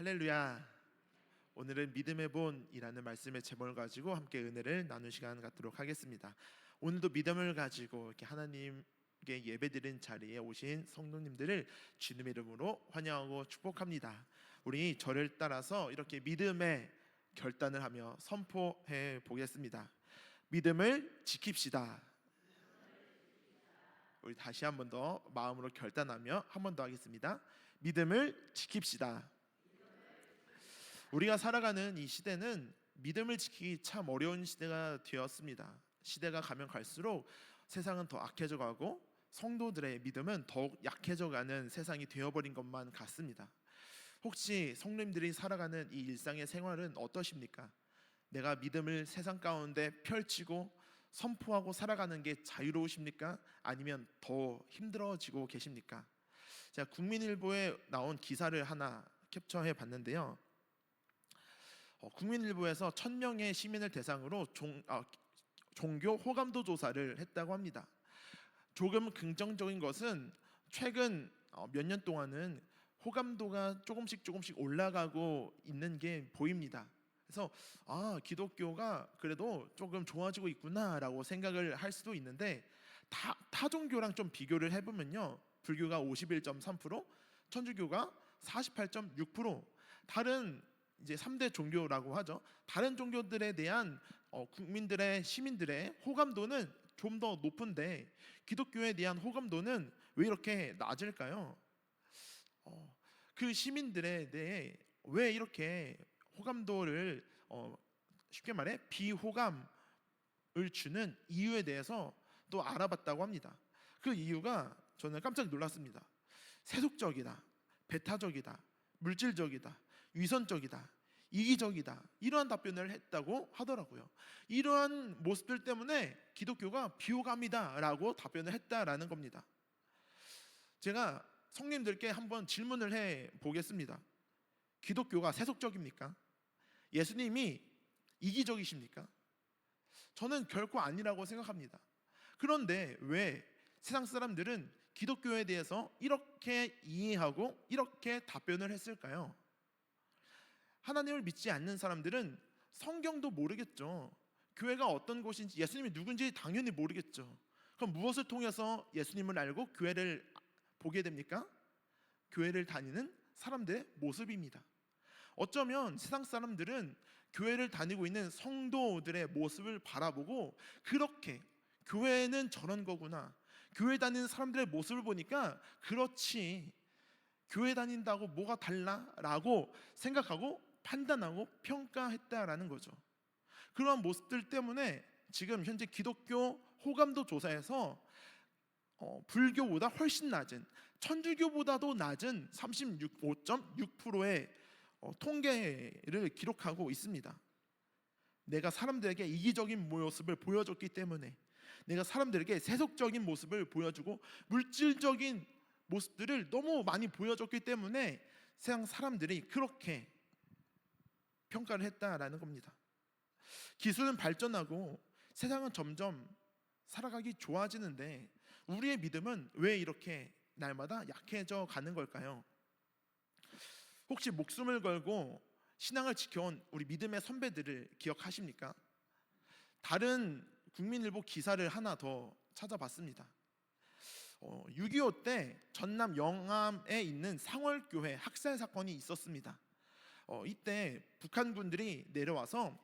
할렐루야. 오늘은 믿음의 본이라는 말씀의 제목을 가지고 함께 은혜를 나눈 시간 갖도록 하겠습니다. 오늘도 믿음을 가지고 이렇게 하나님께 예배드린 자리에 오신 성도님들을 주님의 이름으로 환영하고 축복합니다. 우리 저를 따라서 이렇게 믿음의 결단을 하며 선포해 보겠습니다. 믿음을 지킵시다. 우리 다시 한 번 더 마음으로 결단하며 한 번 더 하겠습니다. 믿음을 지킵시다. 우리가 살아가는 이 시대는 믿음을 지키기 참 어려운 시대가 되었습니다. 시대가 가면 갈수록 세상은 더 악해져 가고 성도들의 믿음은 더욱 약해져 가는 세상이 되어버린 것만 같습니다. 혹시 성도님들이 살아가는 이 일상의 생활은 어떠십니까? 내가 믿음을 세상 가운데 펼치고 선포하고 살아가는 게 자유로우십니까? 아니면 더 힘들어지고 계십니까? 제가 국민일보에 나온 기사를 하나 캡처해 봤는데요. 국민일보에서 1000명의 시민을 대상으로 종교 호감도 조사를 했다고 합니다. 조금 긍정적인 것은 최근 몇 년 동안은 호감도가 조금씩 올라가고 있는 게 보입니다. 그래서 기독교가 그래도 조금 좋아지고 있구나라고 생각을 할 수도 있는데 타 종교랑 좀 비교를 해보면요, 불교가 51.3%, 천주교가 48.6%, 다른 이제 3대 종교라고 하죠. 다른 종교들에 대한 국민들의 시민들의 호감도는 좀 더 높은데 기독교에 대한 호감도는 왜 이렇게 낮을까요? 그 시민들에 대해 왜 이렇게 호감도를 쉽게 말해 비호감을 주는 이유에 대해서 또 알아봤다고 합니다. 그 이유가 저는 깜짝 놀랐습니다. 세속적이다, 배타적이다, 물질적이다, 위선적이다, 이기적이다, 이러한 답변을 했다고 하더라고요. 이러한 모습들 때문에 기독교가 비호감이다 라고 답변을 했다라는 겁니다. 제가 성님들께 한번 질문을 해 보겠습니다. 기독교가 세속적입니까? 예수님이 이기적이십니까? 저는 결코 아니라고 생각합니다. 그런데 왜 세상 사람들은 기독교에 대해서 이렇게 이해하고 이렇게 답변을 했을까요? 하나님을 믿지 않는 사람들은 성경도 모르겠죠. 교회가 어떤 곳인지, 예수님이 누군지 당연히 모르겠죠. 그럼 무엇을 통해서 예수님을 알고 교회를 보게 됩니까? 교회를 다니는 사람들의 모습입니다. 어쩌면 세상 사람들은 교회를 다니고 있는 성도들의 모습을 바라보고 그렇게 교회는 저런 거구나, 교회 다니는 사람들의 모습을 보니까 그렇지, 교회 다닌다고 뭐가 달라? 라고 생각하고 판단하고 평가했다라는 거죠. 그러한 모습들 때문에 지금 현재 기독교 호감도 조사에서 불교보다 훨씬 낮은, 천주교보다도 낮은 35.6%의 통계를 기록하고 있습니다. 내가 사람들에게 이기적인 모습을 보여줬기 때문에, 내가 사람들에게 세속적인 모습을 보여주고 물질적인 모습들을 너무 많이 보여줬기 때문에 세상 사람들이 그렇게 평가를 했다라는 겁니다. 기술은 발전하고 세상은 점점 살아가기 좋아지는데 우리의 믿음은 왜 이렇게 날마다 약해져 가는 걸까요? 혹시 목숨을 걸고 신앙을 지켜온 우리 믿음의 선배들을 기억하십니까? 다른 국민일보 기사를 하나 더 찾아봤습니다. 6.25 때 전남 영암에 있는 상월교회 학살 사건이 있었습니다. 이때 북한군들이 내려와서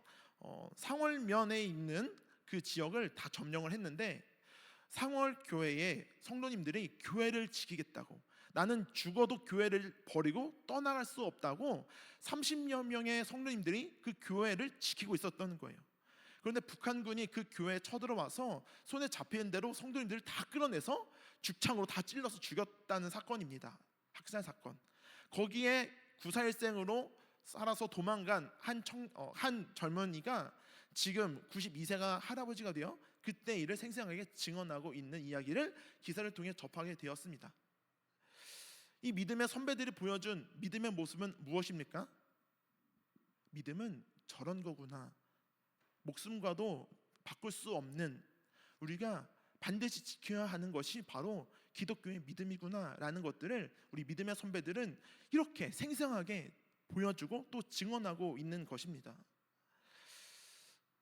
상월면에 있는 그 지역을 다 점령을 했는데 상월교회의 성도님들이 교회를 지키겠다고, 나는 죽어도 교회를 버리고 떠나갈 수 없다고 30여 명의 성도님들이 그 교회를 지키고 있었던 거예요. 그런데 북한군이 그 교회에 쳐들어와서 손에 잡히는 대로 성도님들을 다 끌어내서 죽창으로 다 찔러서 죽였다는 사건입니다. 학살 사건. 거기에 구사일생으로 살아서 도망간 한 젊은이가 지금 92세가 할아버지가 되어 그때 일을 생생하게 증언하고 있는 이야기를 기사를 통해 접하게 되었습니다. 이 믿음의 선배들이 보여준 믿음의 모습은 무엇입니까? 믿음은 저런 거구나, 목숨과도 바꿀 수 없는, 우리가 반드시 지켜야 하는 것이 바로 기독교의 믿음이구나 라는 것들을 우리 믿음의 선배들은 이렇게 생생하게 보여주고 또 증언하고 있는 것입니다.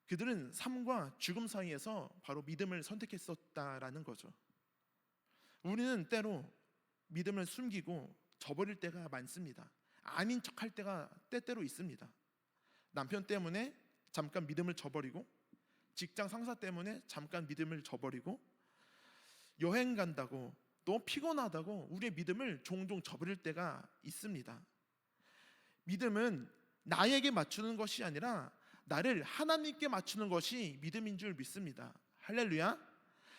그들은 삶과 죽음 사이에서 바로 믿음을 선택했었다라는 거죠. 우리는 때로 믿음을 숨기고 저버릴 때가 많습니다. 아닌 척할 때가 때때로 있습니다. 남편 때문에 잠깐 믿음을 저버리고, 직장 상사 때문에 잠깐 믿음을 저버리고, 여행 간다고 또 피곤하다고 우리의 믿음을 종종 저버릴 때가 있습니다. 믿음은 나에게 맞추는 것이 아니라 나를 하나님께 맞추는 것이 믿음인 줄 믿습니다. 할렐루야.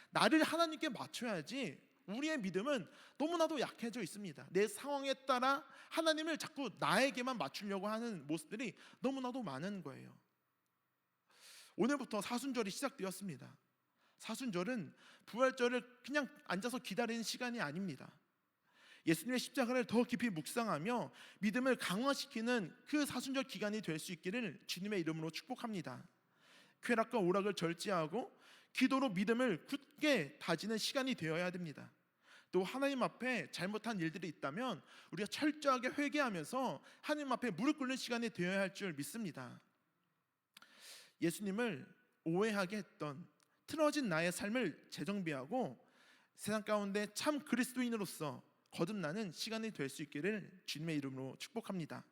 나를 하나님께 맞춰야지. 우리의 믿음은 너무나도 약해져 있습니다. 내 상황에 따라 하나님을 자꾸 나에게만 맞추려고 하는 모습들이 너무나도 많은 거예요. 오늘부터 사순절이 시작되었습니다. 사순절은 부활절을 그냥 앉아서 기다리는 시간이 아닙니다. 예수님의 십자가를 더 깊이 묵상하며 믿음을 강화시키는 그 사순절 기간이 될 수 있기를 주님의 이름으로 축복합니다. 쾌락과 오락을 절제하고 기도로 믿음을 굳게 다지는 시간이 되어야 됩니다. 또 하나님 앞에 잘못한 일들이 있다면 우리가 철저하게 회개하면서 하나님 앞에 무릎 꿇는 시간이 되어야 할 줄 믿습니다. 예수님을 오해하게 했던 틀어진 나의 삶을 재정비하고 세상 가운데 참 그리스도인으로서 거듭나는 시간이 될 수 있기를 주님의 이름으로 축복합니다.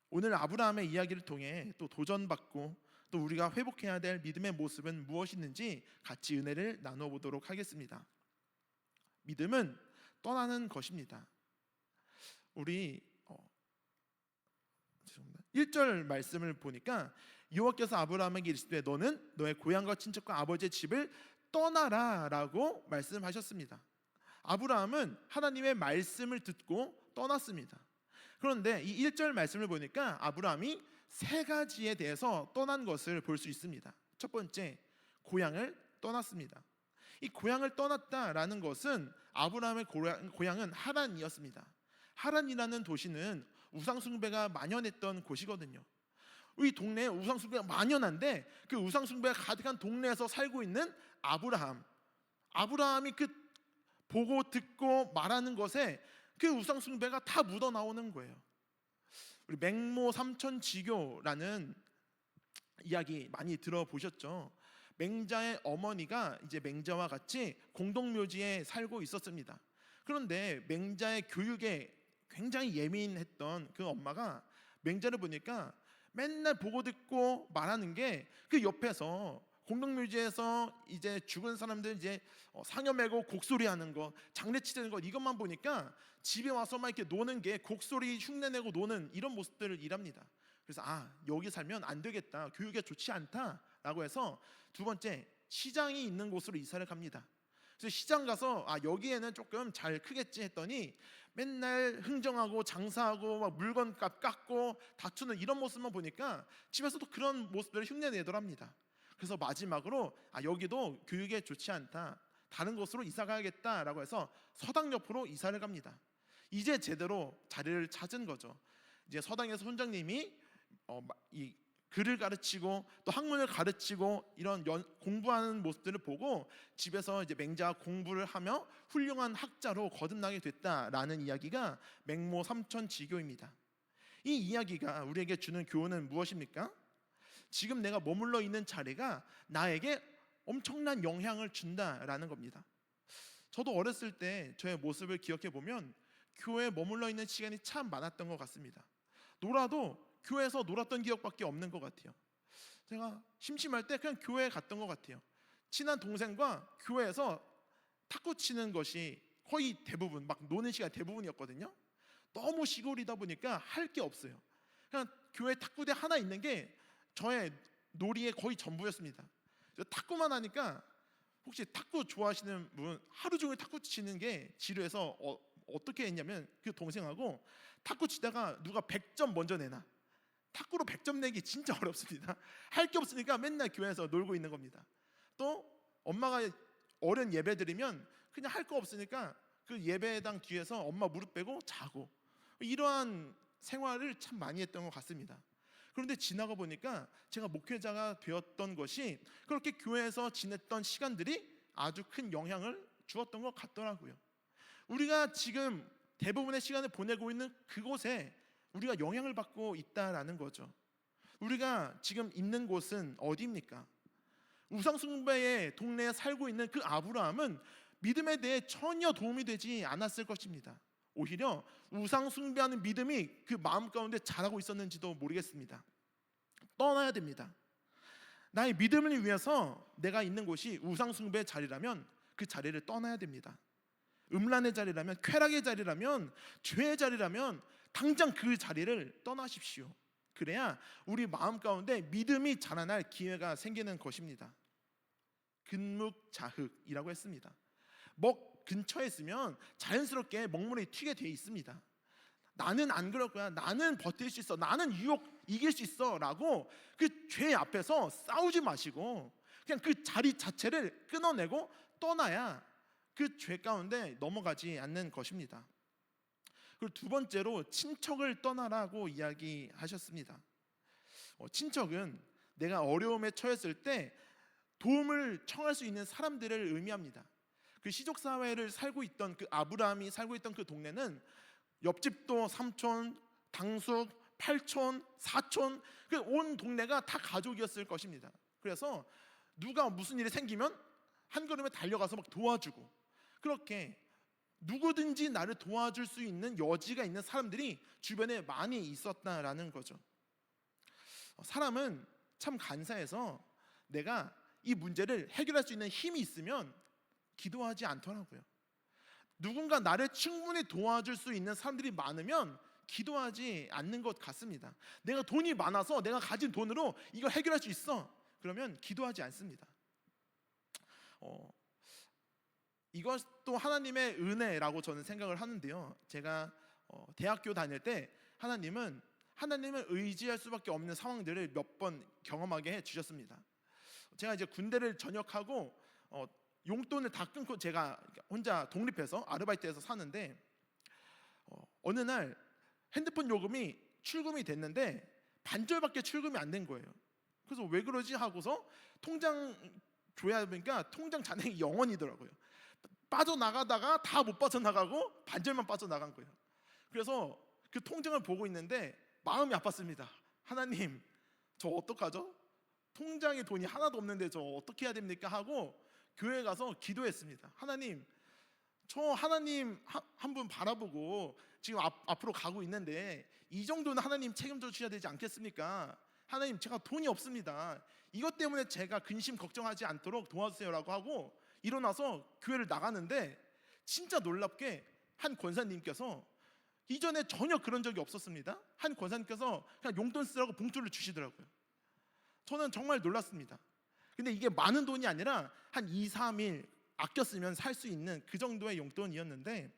오늘 아브라함의 이야기를 통해 또 도전받고 또 우리가 회복해야 될 믿음의 모습은 무엇인지 같이 은혜를 나눠보도록 하겠습니다. 믿음은 떠나는 것입니다. 우리 1절 말씀을 보니까 여호와께서 아브라함에게 이르시되 너는 너의 고향과 친척과 아버지의 집을 떠나라 라고 말씀하셨습니다. 아브라함은 하나님의 말씀을 듣고 떠났습니다. 그런데 이 1절 말씀을 보니까 아브라함이 세 가지에 대해서 떠난 것을 볼 수 있습니다. 첫 번째, 고향을 떠났습니다. 이 고향을 떠났다라는 것은 아브라함의 고향은 하란이었습니다. 하란이라는 도시는 우상숭배가 만연했던 곳이거든요. 이 동네에 우상숭배가 만연한데 그 우상숭배가 가득한 동네에서 살고 있는 아브라함이 그 보고 듣고 말하는 것에 그 우상숭배가 다 묻어나오는 거예요. 우리 맹모 삼천지교라는 이야기 많이 들어보셨죠? 맹자의 어머니가 이제 맹자와 같이 공동묘지에 살고 있었습니다. 그런데 맹자의 교육에 굉장히 예민했던 그 엄마가 맹자를 보니까 맨날 보고 듣고 말하는 게 그 옆에서 공동묘지에서 이제 죽은 사람들 이제 상여매고 곡소리하는 거, 장례치르는 거 이것만 보니까 집에 와서 막 이렇게 노는 게 곡소리 흉내내고 노는 이런 모습들을 일합니다. 그래서 여기 살면 안 되겠다, 교육에 좋지 않다라고 해서 두 번째 시장이 있는 곳으로 이사를 갑니다. 그래서 시장 가서 여기에는 조금 잘 크겠지 했더니 맨날 흥정하고 장사하고 막 물건값 깎고 다투는 이런 모습만 보니까 집에서도 그런 모습들을 흉내내더랍니다. 그래서 마지막으로 여기도 교육에 좋지 않다, 다른 곳으로 이사 가야겠다라고 해서 서당 옆으로 이사를 갑니다. 이제 제대로 자리를 찾은 거죠. 이제 서당에서 선장님이 이 글을 가르치고 또 학문을 가르치고 이런 공부하는 모습들을 보고 집에서 이제 맹자 공부를 하며 훌륭한 학자로 거듭나게 됐다라는 이야기가 맹모 삼천지교입니다. 이 이야기가 우리에게 주는 교훈은 무엇입니까? 지금 내가 머물러 있는 자리가 나에게 엄청난 영향을 준다라는 겁니다. 저도 어렸을 때 저의 모습을 기억해 보면 교회에 머물러 있는 시간이 참 많았던 것 같습니다. 놀아도 교회에서 놀았던 기억밖에 없는 것 같아요. 제가 심심할 때 그냥 교회에 갔던 것 같아요. 친한 동생과 교회에서 탁구 치는 것이 거의 대부분, 막 노는 시간이 대부분이었거든요. 너무 시골이다 보니까 할 게 없어요. 그냥 교회 탁구대 하나 있는 게 저의 놀이의 거의 전부였습니다. 탁구만 하니까, 혹시 탁구 좋아하시는 분, 하루 종일 탁구 치는 게 지루해서 어떻게 했냐면 그 동생하고 탁구 치다가 누가 100점 먼저 내나, 탁구로 100점 내기 진짜 어렵습니다. 할 게 없으니까 맨날 교회에서 놀고 있는 겁니다. 또 엄마가 어른 예배 드리면 그냥 할 거 없으니까 그 예배당 뒤에서 엄마 무릎 빼고 자고, 이러한 생활을 참 많이 했던 것 같습니다. 그런데 지나가 보니까 제가 목회자가 되었던 것이 그렇게 교회에서 지냈던 시간들이 아주 큰 영향을 주었던 것 같더라고요. 우리가 지금 대부분의 시간을 보내고 있는 그곳에 우리가 영향을 받고 있다라는 거죠. 우리가 지금 있는 곳은 어디입니까? 우상숭배의 동네에 살고 있는 그 아브라함은 믿음에 대해 전혀 도움이 되지 않았을 것입니다. 오히려 우상숭배하는 믿음이 그 마음 가운데 자라고 있었는지도 모르겠습니다. 떠나야 됩니다. 나의 믿음을 위해서 내가 있는 곳이 우상숭배의 자리라면 그 자리를 떠나야 됩니다. 음란의 자리라면, 쾌락의 자리라면, 죄의 자리라면 당장 그 자리를 떠나십시오. 그래야 우리 마음 가운데 믿음이 자라날 기회가 생기는 것입니다. 근묵자흑이라고 했습니다. 먹 근처에 있으면 자연스럽게 먹물이 튀게 되어 있습니다. 나는 안 그럴 거야, 나는 버틸 수 있어, 나는 유혹 이길 수 있어 라고 그 죄 앞에서 싸우지 마시고 그냥 그 자리 자체를 끊어내고 떠나야 그 죄 가운데 넘어가지 않는 것입니다. 그리고 두 번째로 친척을 떠나라고 이야기하셨습니다. 친척은 내가 어려움에 처했을 때 도움을 청할 수 있는 사람들을 의미합니다. 그 시족 사회를 살고 있던 그 아브라함이 살고 있던 그 동네는 옆집도 삼촌, 당숙, 팔촌, 사촌, 그 온 동네가 다 가족이었을 것입니다. 그래서 누가 무슨 일이 생기면 한 걸음에 달려가서 막 도와주고, 그렇게 누구든지 나를 도와줄 수 있는 여지가 있는 사람들이 주변에 많이 있었다라는 거죠. 사람은 참 간사해서 내가 이 문제를 해결할 수 있는 힘이 있으면 기도하지 않더라고요. 누군가 나를 충분히 도와줄 수 있는 사람들이 많으면 기도하지 않는 것 같습니다. 내가 돈이 많아서 내가 가진 돈으로 이걸 해결할 수 있어, 그러면 기도하지 않습니다. 이것도 하나님의 은혜라고 저는 생각을 하는데요. 제가 대학교 다닐 때 하나님을 의지할 수밖에 없는 상황들을 몇 번 경험하게 해주셨습니다. 제가 이제 군대를 전역하고 용돈을 다 끊고 제가 혼자 독립해서 아르바이트해서 사는데 어느 날 핸드폰 요금이 출금이 됐는데 반절밖에 출금이 안 된 거예요. 그래서 왜 그러지 하고서 통장 줘야 되니까 통장 잔액이 0원이더라고요. 빠져나가다가 다 못 빠져나가고 반절만 빠져나간 거예요. 그래서 그 통장을 보고 있는데 마음이 아팠습니다. 하나님, 저 어떡하죠? 통장에 돈이 하나도 없는데 저 어떻게 해야 됩니까? 하고 교회에 가서 기도했습니다. 하나님, 저 하나님 한 분 바라보고 지금 앞으로 가고 있는데 이 정도는 하나님 책임져 주셔야 되지 않겠습니까? 하나님, 제가 돈이 없습니다. 이것 때문에 제가 근심 걱정하지 않도록 도와주세요라고 하고 일어나서 교회를 나가는데 진짜 놀랍게 한 권사님께서, 이전에 전혀 그런 적이 없었습니다. 한 권사님께서 그냥 용돈 쓰라고 봉투를 주시더라고요. 저는 정말 놀랐습니다. 근데 이게 많은 돈이 아니라 한 2, 3일 아껴 쓰면 살 수 있는 그 정도의 용돈이었는데,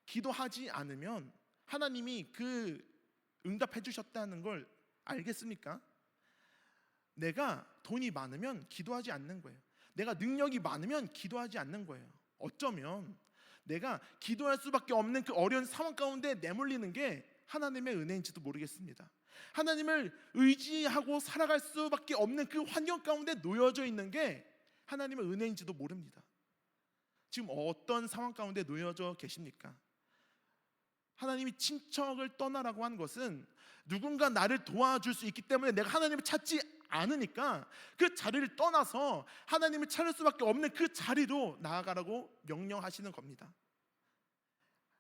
기도하지 않으면 하나님이 그 응답해 주셨다는 걸 알겠습니까? 내가 돈이 많으면 기도하지 않는 거예요. 내가 능력이 많으면 기도하지 않는 거예요. 어쩌면 내가 기도할 수밖에 없는 그 어려운 상황 가운데 내몰리는 게 하나님의 은혜인지도 모르겠습니다. 하나님을 의지하고 살아갈 수밖에 없는 그 환경 가운데 놓여져 있는 게 하나님의 은혜인지도 모릅니다. 지금 어떤 상황 가운데 놓여져 계십니까? 하나님이 친척을 떠나라고 한 것은 누군가 나를 도와줄 수 있기 때문에 내가 하나님을 찾지 않으니까 그 자리를 떠나서 하나님을 찾을 수밖에 없는 그 자리로 나아가라고 명령하시는 겁니다.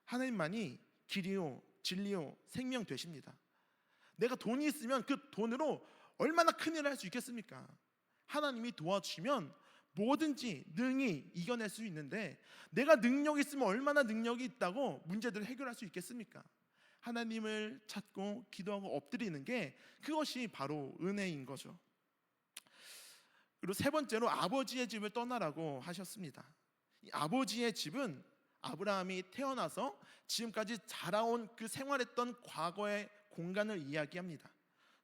하나님만이 길이요 진리요 생명 되십니다. 내가 돈이 있으면 그 돈으로 얼마나 큰 일을 할 수 있겠습니까? 하나님이 도와주시면 뭐든지 능히 이겨낼 수 있는데, 내가 능력이 있으면 얼마나 능력이 있다고 문제들을 해결할 수 있겠습니까? 하나님을 찾고 기도하고 엎드리는 게 그것이 바로 은혜인 거죠. 그리고 세 번째로 아버지의 집을 떠나라고 하셨습니다. 이 아버지의 집은 아브라함이 태어나서 지금까지 자라온 그 생활했던 과거의 공간을 이야기합니다.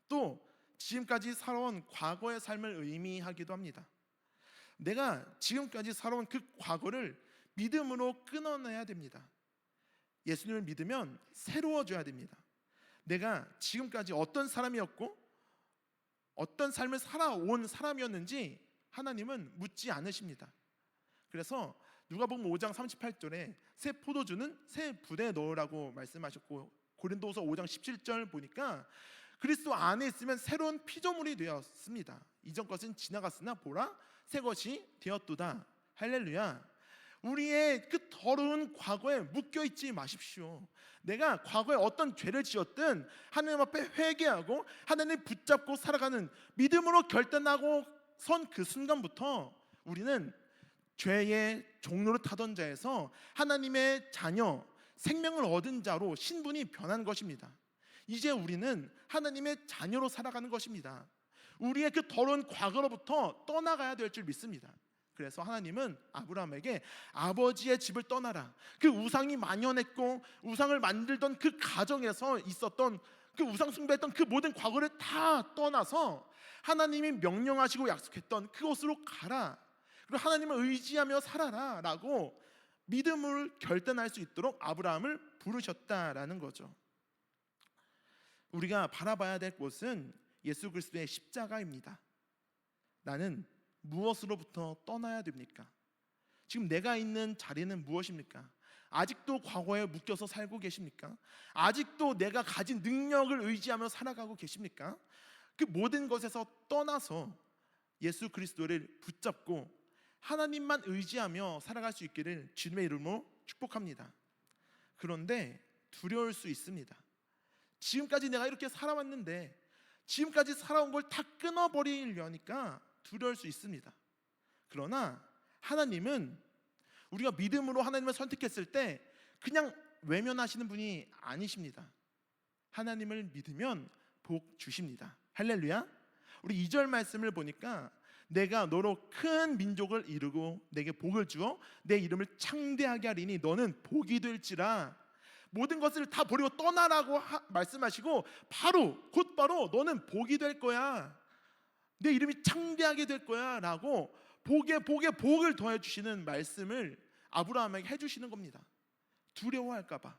또 지금까지 살아온 과거의 삶을 의미하기도 합니다. 내가 지금까지 살아온 그 과거를 믿음으로 끊어내야 됩니다. 예수님을 믿으면 새로워져야 됩니다. 내가 지금까지 어떤 사람이었고 어떤 삶을 살아온 사람이었는지 하나님은 묻지 않으십니다. 그래서 누가복음 5장 38절에 새 포도주는 새 부대에 넣으라고 말씀하셨고, 고린도후서 5장 17절 보니까 그리스도 안에 있으면 새로운 피조물이 되었습니다. 이전 것은 지나갔으나 보라 새 것이 되었도다. 할렐루야. 우리의 그 더러운 과거에 묶여있지 마십시오. 내가 과거에 어떤 죄를 지었든 하나님 앞에 회개하고 하나님 붙잡고 살아가는, 믿음으로 결단하고 선 그 순간부터 우리는 죄의 종로를 타던 자에서 하나님의 자녀, 생명을 얻은 자로 신분이 변한 것입니다. 이제 우리는 하나님의 자녀로 살아가는 것입니다. 우리의 그 더러운 과거로부터 떠나가야 될 줄 믿습니다. 그래서 하나님은 아브라함에게 아버지의 집을 떠나라, 그 우상이 만연했고 우상을 만들던 그 가정에서 있었던 그 우상 숭배했던 그 모든 과거를 다 떠나서 하나님이 명령하시고 약속했던 그곳으로 가라, 그리고 하나님을 의지하며 살아라 라고 믿음을 결단할 수 있도록 아브라함을 부르셨다라는 거죠. 우리가 바라봐야 될 곳은 예수 그리스도의 십자가입니다. 나는 무엇으로부터 떠나야 됩니까? 지금 내가 있는 자리는 무엇입니까? 아직도 과거에 묶여서 살고 계십니까? 아직도 내가 가진 능력을 의지하며 살아가고 계십니까? 그 모든 것에서 떠나서 예수 그리스도를 붙잡고 하나님만 의지하며 살아갈 수 있기를 주님의 이름으로 축복합니다. 그런데 두려울 수 있습니다. 지금까지 내가 이렇게 살아왔는데 지금까지 살아온 걸 다 끊어버리려니까 두려울 수 있습니다. 그러나 하나님은 우리가 믿음으로 하나님을 선택했을 때 그냥 외면하시는 분이 아니십니다. 하나님을 믿으면 복 주십니다. 할렐루야. 우리 2절 말씀을 보니까 내가 너로 큰 민족을 이루고 내게 복을 주어 내 이름을 창대하게 하리니 너는 복이 될지라. 모든 것을 다 버리고 떠나라고 말씀하시고 곧바로 너는 복이 될 거야, 내 이름이 창대하게 될 거야 라고 복에 복을 더해 주시는 말씀을 아브라함에게 해주시는 겁니다. 두려워할까봐,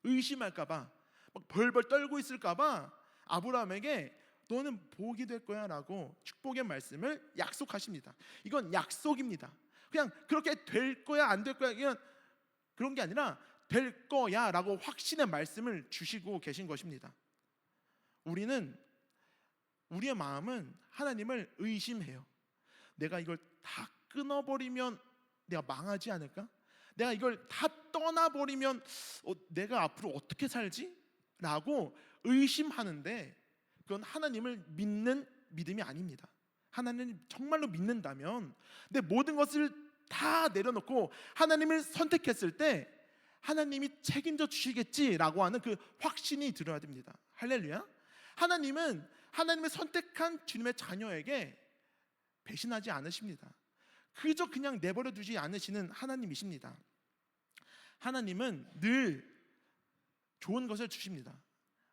의심할까봐, 막 벌벌 떨고 있을까봐 아브라함에게 너는 복이 될 거야 라고 축복의 말씀을 약속하십니다. 이건 약속입니다. 그냥 그렇게 될 거야 안 될 거야 이건 그런 게 아니라 될 거야 라고 확신의 말씀을 주시고 계신 것입니다. 우리의 마음은 하나님을 의심해요. 내가 이걸 다 끊어버리면 내가 망하지 않을까? 내가 이걸 다 떠나버리면 내가 앞으로 어떻게 살지? 라고 의심하는데 그건 하나님을 믿는 믿음이 아닙니다. 하나님을 정말로 믿는다면 내 모든 것을 다 내려놓고 하나님을 선택했을 때 하나님이 책임져 주시겠지라고 하는 그 확신이 들어야 됩니다. 할렐루야. 하나님은 하나님의 선택한 주님의 자녀에게 배신하지 않으십니다. 그저 그냥 내버려 두지 않으시는 하나님이십니다. 하나님은 늘 좋은 것을 주십니다.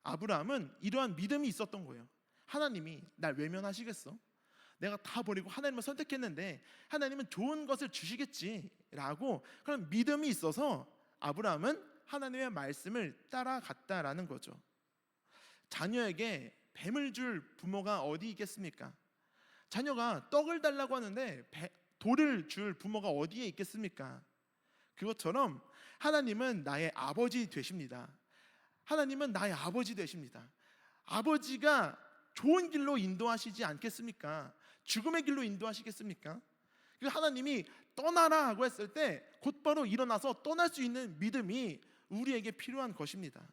아브라함은 이러한 믿음이 있었던 거예요. 하나님이 날 외면하시겠어? 내가 다 버리고 하나님을 선택했는데 하나님은 좋은 것을 주시겠지라고 그런 믿음이 있어서 아브라함은 하나님의 말씀을 따라갔다라는 거죠. 자녀에게 뱀을 줄 부모가 어디 있겠습니까? 자녀가 떡을 달라고 하는데 돌을 줄 부모가 어디에 있겠습니까? 그것처럼 하나님은 나의 아버지 되십니다. 하나님은 나의 아버지 되십니다. 아버지가 좋은 길로 인도하시지 않겠습니까? 죽음의 길로 인도하시겠습니까? 그 하나님이 떠나라 하고 했을 때 곧바로 일어나서 떠날 수 있는 믿음이 우리에게 필요한 것입니다.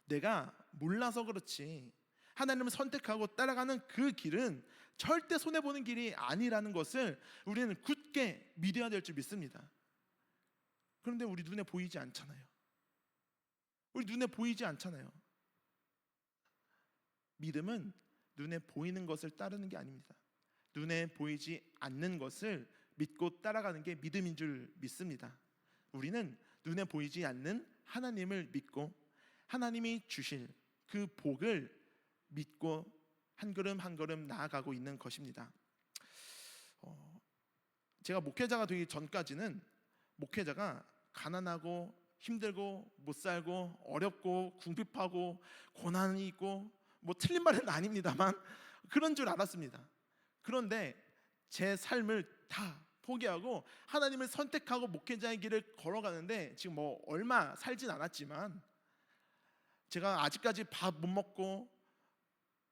내가 몰라서 그렇지 하나님을 선택하고 따라가는 그 길은 절대 손해보는 길이 아니라는 것을 우리는 굳게 믿어야 될 줄 믿습니다. 그런데 우리 눈에 보이지 않잖아요. 우리 눈에 보이지 않잖아요. 믿음은 눈에 보이는 것을 따르는 게 아닙니다. 눈에 보이지 않는 것을 믿고 따라가는 게 믿음인 줄 믿습니다. 우리는 눈에 보이지 않는 하나님을 믿고 하나님이 주실 그 복을 믿고 한 걸음 한 걸음 나아가고 있는 것입니다. 제가 목회자가 되기 전까지는 목회자가 가난하고 힘들고 못 살고 어렵고 궁핍하고 고난이 있고 뭐 틀린 말은 아닙니다만 그런 줄 알았습니다. 그런데 제 삶을 다 포기하고 하나님을 선택하고 목회자의 길을 걸어가는데, 지금 뭐 얼마 살진 않았지만 제가 아직까지 밥 못 먹고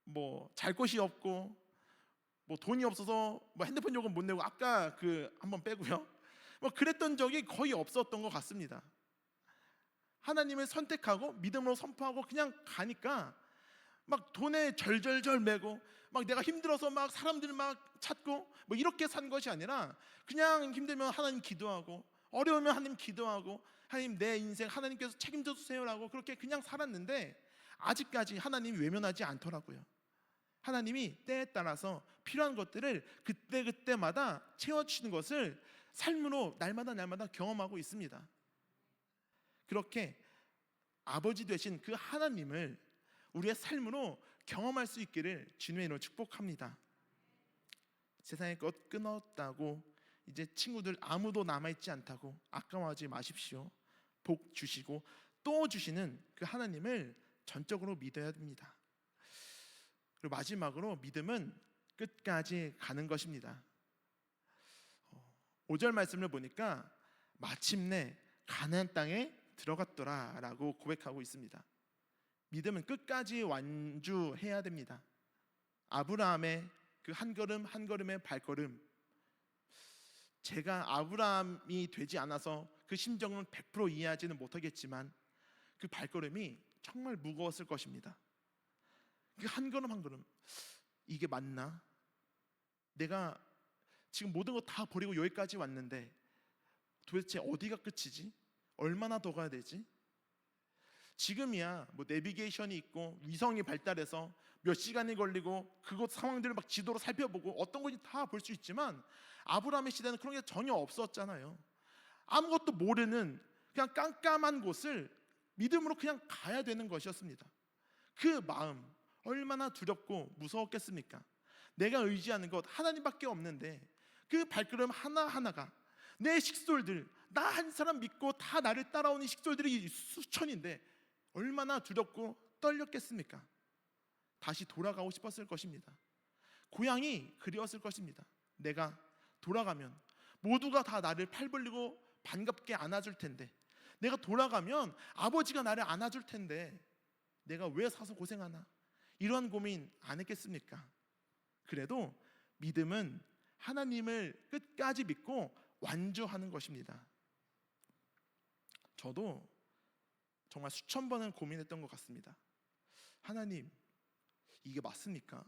뭐 잘 곳이 없고 뭐 돈이 없어서 뭐 핸드폰 요금 못 내고, 아까 그 한번 빼고요, 뭐 그랬던 적이 거의 없었던 것 같습니다. 하나님을 선택하고 믿음으로 선포하고 그냥 가니까 막 돈에 절절절 매고 막 내가 힘들어서 막 사람들 막 찾고 뭐 이렇게 산 것이 아니라, 그냥 힘들면 하나님 기도하고 어려우면 하나님 기도하고 하나님 내 인생 하나님께서 책임져 주세요라고 그렇게 그냥 살았는데, 아직까지 하나님이 외면하지 않더라고요. 하나님이 때에 따라서 필요한 것들을 그때그때마다 채워주시는 것을 삶으로 날마다 경험하고 있습니다. 그렇게 아버지 되신 그 하나님을 우리의 삶으로 경험할 수 있기를 주님의 이름으로 축복합니다. 세상의 것 끊었다고 이제 친구들 아무도 남아있지 않다고 아까워하지 마십시오. 복 주시고 또 주시는 그 하나님을 전적으로 믿어야 됩니다. 그리고 마지막으로 믿음은 끝까지 가는 것입니다. 5절 말씀을 보니까 마침내 가나안 땅에 들어갔더라 라고 고백하고 있습니다. 믿음은 끝까지 완주해야 됩니다. 아브라함의 그 한 걸음 한 걸음의 발걸음, 제가 아브라함이 되지 않아서 그 심정은 100% 이해하지는 못하겠지만 그 발걸음이 정말 무거웠을 것입니다. 그 한 걸음 한 걸음, 이게 맞나? 내가 지금 모든 거 다 버리고 여기까지 왔는데 도대체 어디가 끝이지? 얼마나 더 가야 되지? 지금이야 뭐 내비게이션이 있고 위성이 발달해서 몇 시간이 걸리고 그곳 상황들을 막 지도로 살펴보고 어떤 건지 다 볼 수 있지만, 아브라함의 시대는 그런 게 전혀 없었잖아요. 아무것도 모르는 그냥 깜깜한 곳을 믿음으로 그냥 가야 되는 것이었습니다. 그 마음 얼마나 두렵고 무서웠겠습니까? 내가 의지하는 것 하나님밖에 없는데 그 발걸음 하나하나가 내 식솔들, 나 한 사람 믿고 다 나를 따라오는 식솔들이 수천인데 얼마나 두렵고 떨렸겠습니까? 다시 돌아가고 싶었을 것입니다. 고향이 그리웠을 것입니다. 내가 돌아가면 모두가 다 나를 팔 벌리고 반갑게 안아줄 텐데, 내가 돌아가면 아버지가 나를 안아줄 텐데 내가 왜 사서 고생하나, 이러한 고민 안 했겠습니까? 그래도 믿음은 하나님을 끝까지 믿고 완주하는 것입니다. 저도 정말 수천 번은 고민했던 것 같습니다. 하나님, 이게 맞습니까?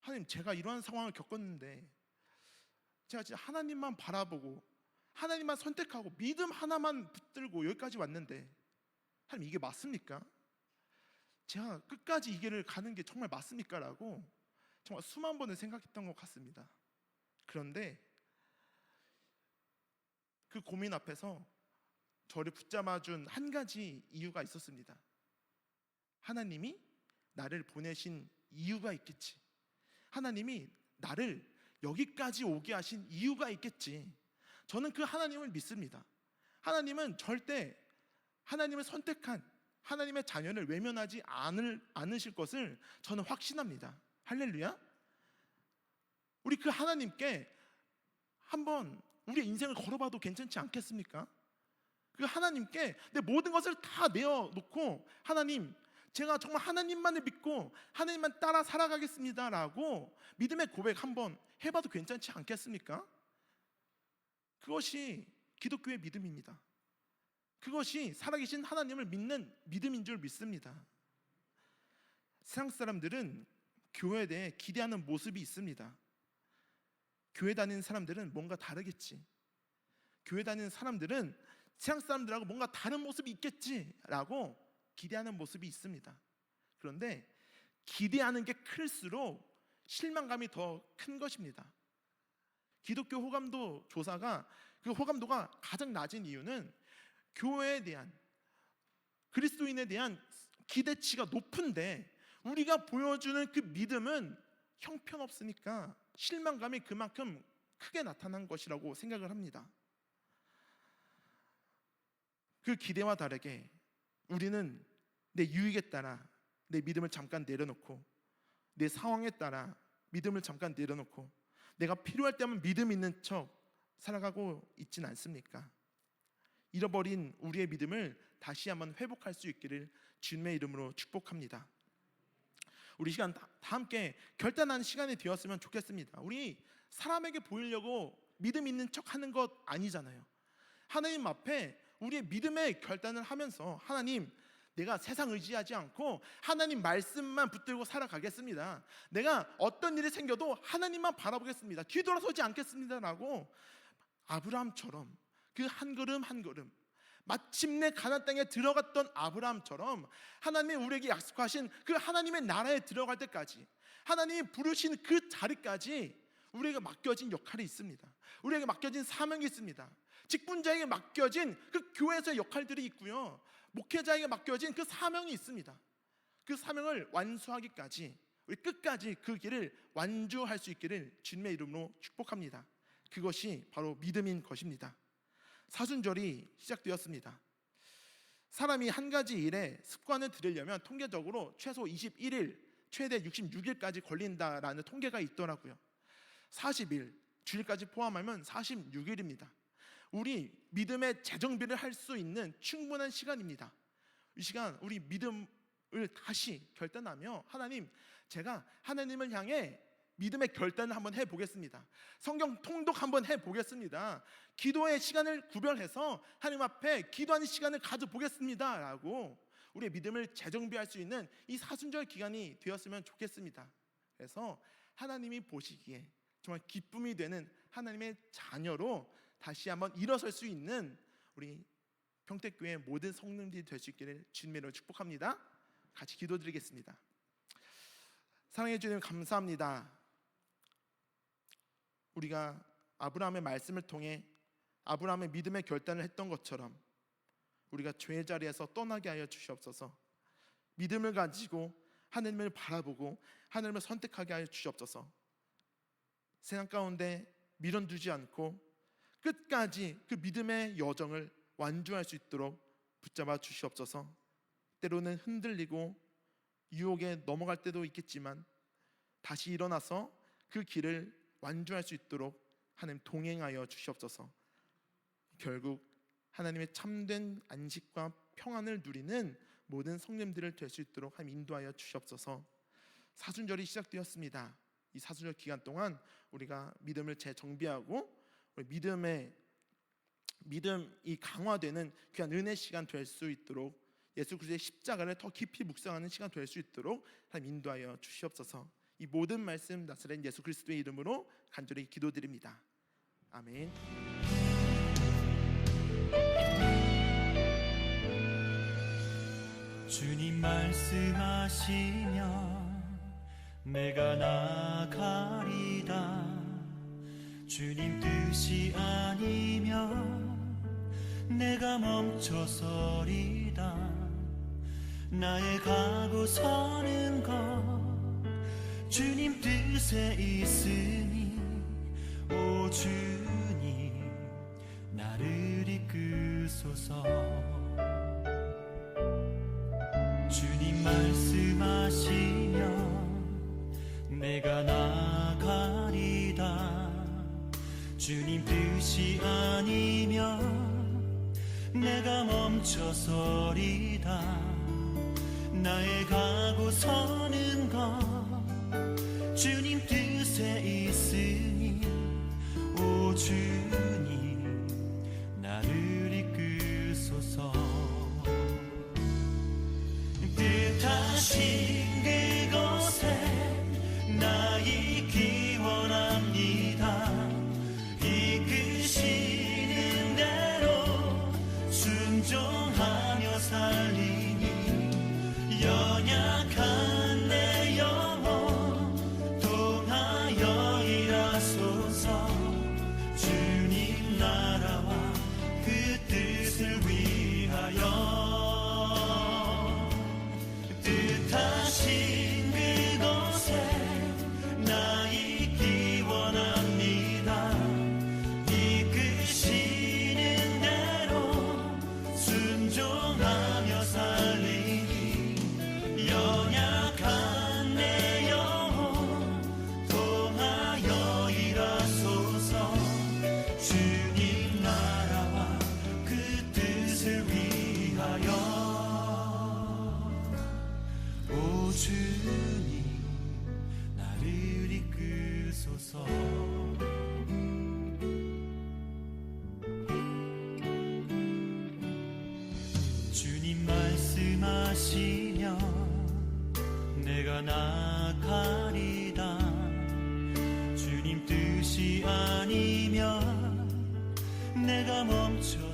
하나님, 제가 이러한 상황을 겪었는데 제가 진짜 하나님만 바라보고 하나님만 선택하고 믿음 하나만 붙들고 여기까지 왔는데 하나님, 이게 맞습니까? 제가 끝까지 이 길을 가는 게 정말 맞습니까? 라고 정말 수만 번을 생각했던 것 같습니다. 그런데 그 고민 앞에서 저를 붙잡아준 한 가지 이유가 있었습니다. 하나님이 나를 보내신 이유가 있겠지. 하나님이 나를 여기까지 오게 하신 이유가 있겠지. 저는 그 하나님을 믿습니다. 하나님은 절대 하나님을 선택한 하나님의 자녀를 외면하지 않으실 것을 저는 확신합니다. 할렐루야. 우리 그 하나님께 한번 우리의 인생을 걸어봐도 괜찮지 않겠습니까? 그 하나님께 내 모든 것을 다 내어놓고, 하나님, 제가 정말 하나님만을 믿고 하나님만 따라 살아가겠습니다 라고 믿음의 고백 한번 해봐도 괜찮지 않겠습니까? 그것이 기독교의 믿음입니다. 그것이 살아계신 하나님을 믿는 믿음인 줄 믿습니다. 세상 사람들은 교회에 대해 기대하는 모습이 있습니다. 교회 다니는 사람들은 뭔가 다르겠지, 교회 다니는 사람들은 세상 사람들하고 뭔가 다른 모습이 있겠지라고 기대하는 모습이 있습니다. 그런데 기대하는 게 클수록 실망감이 더 큰 것입니다. 기독교 호감도 조사가, 그 호감도가 가장 낮은 이유는 교회에 대한, 그리스도인에 대한 기대치가 높은데 우리가 보여주는 그 믿음은 형편없으니까 실망감이 그만큼 크게 나타난 것이라고 생각을 합니다. 그 기대와 다르게 우리는 내 유익에 따라 내 믿음을 잠깐 내려놓고, 내 상황에 따라 믿음을 잠깐 내려놓고, 내가 필요할 때만 믿음 있는 척 살아가고 있진 않습니까? 잃어버린 우리의 믿음을 다시 한번 회복할 수 있기를 주님의 이름으로 축복합니다. 우리 시간 다 함께 결단하는 시간이 되었으면 좋겠습니다. 우리 사람에게 보이려고 믿음 있는 척 하는 것 아니잖아요. 하나님 앞에 우리의 믿음의 결단을 하면서, 하나님, 내가 세상 의지하지 않고 하나님 말씀만 붙들고 살아가겠습니다. 내가 어떤 일이 생겨도 하나님만 바라보겠습니다. 뒤돌아서지 않겠습니다 라고 아브라함처럼 그 한 걸음 한 걸음, 마침내 가나안 땅에 들어갔던 아브라함처럼 하나님이 우리에게 약속하신 그 하나님의 나라에 들어갈 때까지, 하나님이 부르신 그 자리까지 우리에게 맡겨진 역할이 있습니다. 우리에게 맡겨진 사명이 있습니다. 직분자에게 맡겨진 그 교회에서의 역할들이 있고요, 목회자에게 맡겨진 그 사명이 있습니다. 그 사명을 완수하기까지 우리 끝까지 그 길을 완주할 수 있기를 주님의 이름으로 축복합니다. 그것이 바로 믿음인 것입니다. 사순절이 시작되었습니다. 사람이 한 가지 일에 습관을 들이려면 통계적으로 최소 21일, 최대 66일까지 걸린다라는 통계가 있더라고요. 40일, 주일까지 포함하면 46일입니다. 우리 믿음의 재정비를 할 수 있는 충분한 시간입니다. 이 시간 우리 믿음을 다시 결단하며, 하나님, 제가 하나님을 향해 믿음의 결단을 한번 해보겠습니다. 성경 통독 한번 해보겠습니다. 기도의 시간을 구별해서 하나님 앞에 기도하는 시간을 가져보겠습니다 라고 우리의 믿음을 재정비할 수 있는 이 사순절 기간이 되었으면 좋겠습니다. 그래서 하나님이 보시기에 정말 기쁨이 되는 하나님의 자녀로 다시 한번 일어설 수 있는 우리 평택교회 모든 성도님들이 될 수 있기를 주님의 이름으로 축복합니다. 같이 기도드리겠습니다. 사랑해 주님 감사합니다. 우리가 아브라함의 말씀을 통해 아브라함의 믿음의 결단을 했던 것처럼 우리가 죄의 자리에서 떠나게 하여 주시옵소서. 믿음을 가지고 하나님을 바라보고 하나님을 선택하게 하여 주시옵소서. 세상 가운데 미련두지 않고 끝까지 그 믿음의 여정을 완주할 수 있도록 붙잡아 주시옵소서. 때로는 흔들리고 유혹에 넘어갈 때도 있겠지만 다시 일어나서 그 길을 완주할 수 있도록 하나님 동행하여 주시옵소서. 결국 하나님의 참된 안식과 평안을 누리는 모든 성님들을 될 수 있도록 하나님 인도하여 주시옵소서. 사순절이 시작되었습니다. 이 사순절 기간 동안 우리가 믿음을 재정비하고 믿음이 강화되는 귀한 은혜 시간 될 수 있도록, 예수 그리스도의 십자가를 더 깊이 묵상하는 시간 될 수 있도록 하나님 인도하여 주시옵소서. 이 모든 말씀 나사렛 예수 그리스도의 이름으로 간절히 기도드립니다. 아멘. 주님 말씀하시면 내가 나가리다. 주님 뜻이 아니면 내가 멈춰서리다. 나의 가고 서는 것 주님 뜻에 있으니, 오 주님 나를 이끄소서. 주님 말씀하시면 내가 나가리다. 주님 뜻이 아니면 내가 멈춰서리다. 나의 가고 서는 것 주님 뜻에 있으니, 오 주님 나를 이끄소서. 뜻하신 그곳에 나 있기 원합니다. 이끄시는 대로 순종하며 살리니, 연약한 내 영혼 통하여 일하소서. 주님 주님 나를 이끄소서. 주님 말씀하시면 내가 나가리다. 주님 뜻이 아니면 내가 멈춰